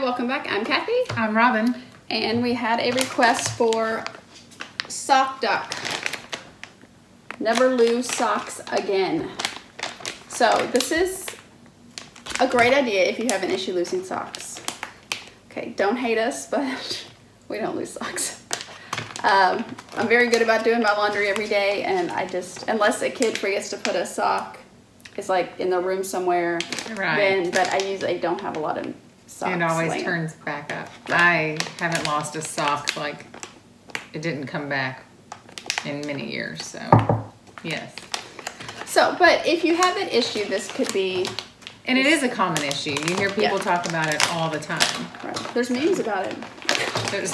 welcome back. I'm Kathy. I'm Robin. And we had a request for Sock Duck. Never lose socks again. So this is a great idea if you have an issue losing socks. Okay, don't hate us, but we don't lose socks. I'm very good about doing my laundry every day, and I just, unless a kid forgets to put a sock, it's like in the room somewhere, right? But I usually don't have a lot of socks. It always turns back up. I haven't lost a sock, like it didn't come back in many years, so yes. So, but if you have that issue, this could be... And it is a common issue. You hear people talk about it all the time. Right. There's memes about it. There's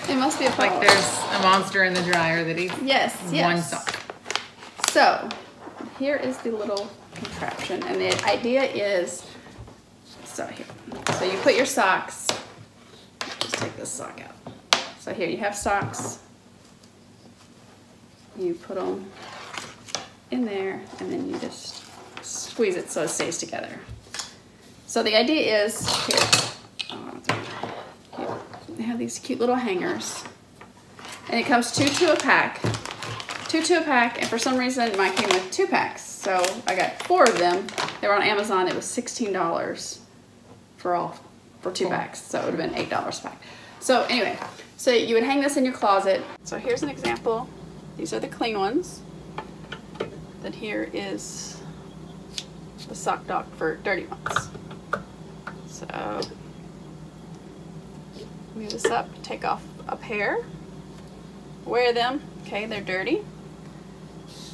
it must be a problem. like there's a monster in the dryer that eats one sock. So, here is the little contraption, and the idea is, so you put your socks, just take this sock out. So here you have socks, you put them in there, and then you just squeeze it so it stays together. So the idea is, they have these cute little hangers, and it comes two to a pack, and for some reason mine came with 2 packs, so I got 4 of them. They were on Amazon. It was $16 for 2 packs, so it would have been $8 a pack. So anyway, so you would hang this in your closet. So here's an example. These are the clean ones. Then here is the Sock Duck for dirty ones. So move this up, take off a pair, wear them. Okay, they're dirty.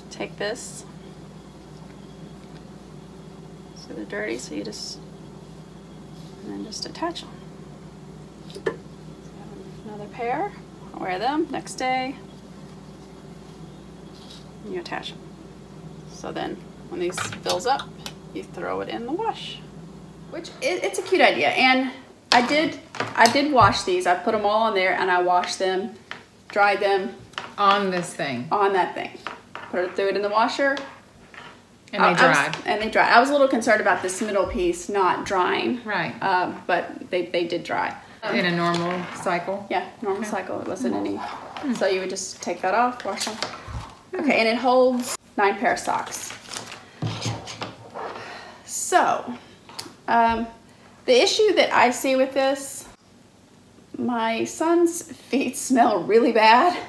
Take this. So they're dirty, so you just, and then just attach them. So another pair, wear them next day, and you attach them. So then when these fills up, you throw it in the wash. Which, it's a cute idea, and I did wash these. I put them all in there and I washed them, dried them. On this thing? On that thing. Threw it in the washer. And they dried. And they dried. I was a little concerned about this middle piece not drying. Right. But they did dry. In a normal cycle? Yeah, normal cycle. It wasn't any. So you would just take that off, wash them. Okay, and it holds 9 pair of socks. So, the issue that I see with this, my son's feet smell really bad.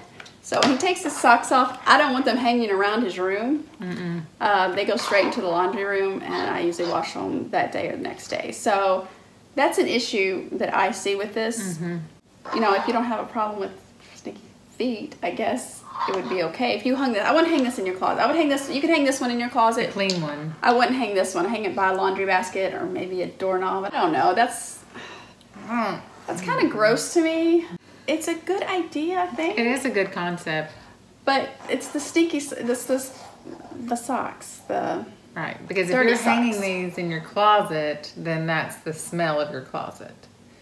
So when he takes his socks off, I don't want them hanging around his room. They go straight into the laundry room, and I usually wash them that day or the next day. So that's an issue that I see with this. You know, if you don't have a problem with sticky feet, I guess it would be okay. If you hung this, I wouldn't hang this in your closet. I would hang this, you could hang this one in your closet. A clean one. I wouldn't hang this one. Hang it by a laundry basket or maybe a doorknob. I don't know. That's kind of gross to me. It's a good idea, I think. It is a good concept. But it's the stinky, the socks, right, because if dirty you're hanging socks. these in your closet, then that's the smell of your closet.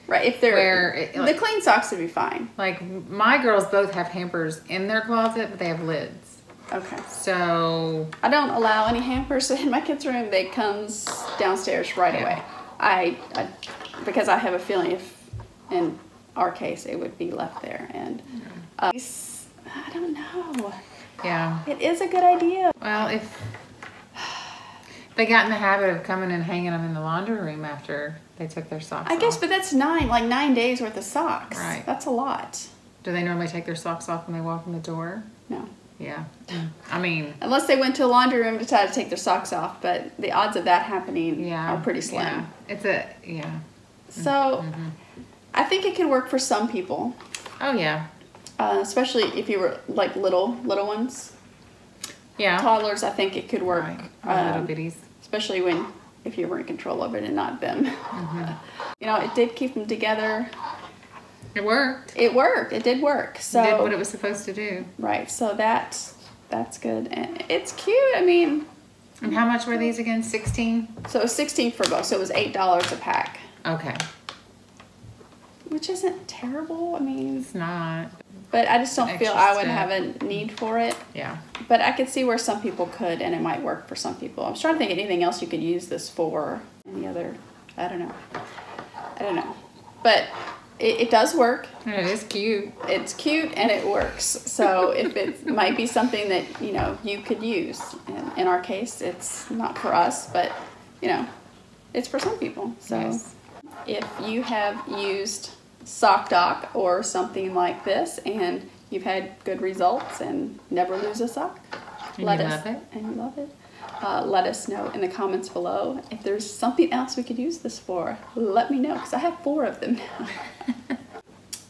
Right, if they're, the clean socks would be fine. Like, my girls both have hampers in their closet, but they have lids. Okay. So I don't allow any hampers in my kids' room. They comes downstairs right away. Because I have a feeling if, in our case, it would be left there. And I don't know. yeah. It is a good idea. Well, if they got in the habit of coming and hanging them in the laundry room after they took their socks off. I guess, but that's 9 days worth of socks. Right. That's a lot. Do they normally take their socks off when they walk in the door? No. Yeah. I mean, unless they went to a laundry room to try to take their socks off, but the odds of that happening are pretty slim. Yeah. So, I think it could work for some people. Oh, yeah. Especially if you were like little ones. Yeah. Toddlers, I think it could work. Right. Little bitties. Especially if you were in control of it and not them. You know, it did keep them together. It worked. It worked. It did work. So it did what it was supposed to do. Right. So that's good, and it's cute. I mean. And how much were these again? 16. So it was 16 for both. So it was $8 a pack. Okay. Which isn't terrible. I mean, it's not. But I just don't feel I would have a need for it. Yeah. But I could see where some people could, and it might work for some people. I'm trying to think of anything else you could use this for. Any other I don't know. But it does work. And it is cute. It's cute and it works. So if it might be something that, you know, you could use. And in our case, it's not for us, but, you know, it's for some people. So Yes. if you have used SockDoc or something like this and you've had good results and never lose a sock, And you love it? And you love it. Let us know in the comments below. If there's something else we could use this for, let me know, because I have 4 of them now.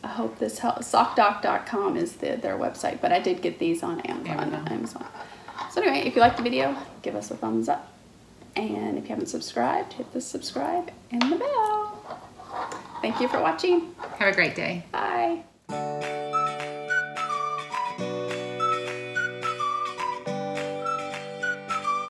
I hope this helps. SockDoc.com is their website, but I did get these on Amazon. So anyway, if you liked the video, give us a thumbs up. And if you haven't subscribed, hit the subscribe and the bell. Thank you for watching. Have a great day. Bye.